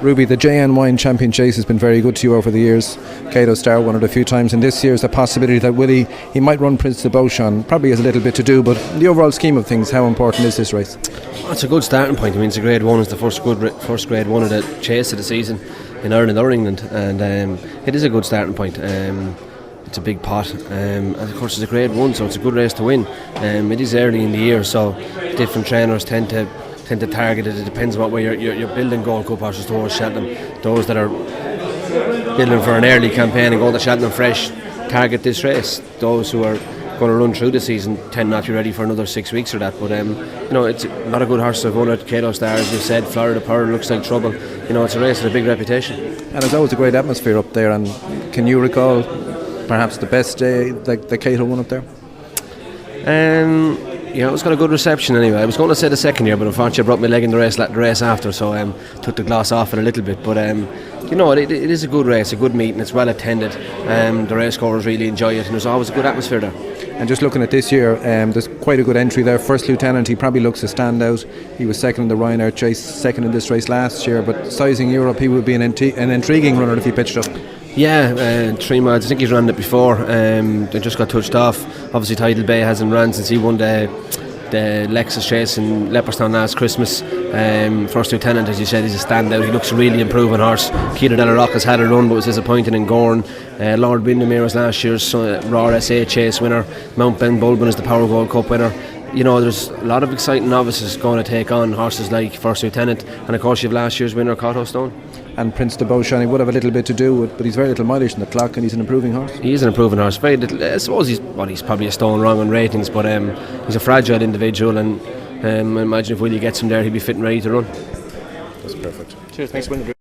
Ruby, the JN Wine Champion Chase has been very good to you over the years. Cato Star won it a few times, and this year's a possibility that Willie, he might run Prince de Beauchamp. Probably has a little bit to do, but in the overall scheme of things, how important is this race? Well, it's a good starting point. I mean, it's a grade 1, it's the first grade 1 of the chase of the season in Ireland or England, and it is a good starting point. It's a big pot, and of course it's a grade 1, so it's a good race to win. It is early in the year, so different trainers tend to target it. It depends on what way you're building Gold Cup horses towards Cheltenham. Those that are building for an early campaign and going to Cheltenham fresh target this race. Those who are going to run through the season tend not to be ready for another 6 weeks or that. But it's not a good horse to won at Cato Star, as you said. Florida Pearl looks like trouble. It's a race with a big reputation. And there's always a great atmosphere up there. And can you recall perhaps the best day the Cato won up there? It's got a good reception anyway. I was going to say the second year, but unfortunately I broke my leg in the race after, so took the gloss off it a little bit. But it is a good race, a good meeting. It's well attended. The racegoers really enjoy it, and there's always a good atmosphere there. And just looking at this year, there's quite a good entry there. First Lieutenant, he probably looks a standout. He was second in the Ryanair Chase, second in this race last year. But sizing Europe, he would be an intriguing runner if he pitched up. Yeah, 3 miles. I think he's run it before. They just got touched off. Obviously, Tidal Bay hasn't run since he won the Lexus Chase in Leopardstown last Christmas. First Lieutenant, as you said, he's a standout. He looks a really improving horse. Keita de la Rock has had a run but was disappointed in Gorn. Lord Windermere was last year's Raw SA Chase winner. Mount Ben Bulbin is the Power Gold Cup winner. There's a lot of exciting novices going to take on horses like First Lieutenant, and of course you have last year's winner Cato Stone. And Prince de Beauchamp, he would have a little bit to do with, but he's very little mileage in the clock, and he's an improving horse. He is an improving horse. Very little. I suppose he's probably a stone wrong on ratings, but he's a fragile individual, and I imagine if Willie gets him there, he'll be fit and ready to run. That's perfect. Cheers. Thanks, Willie.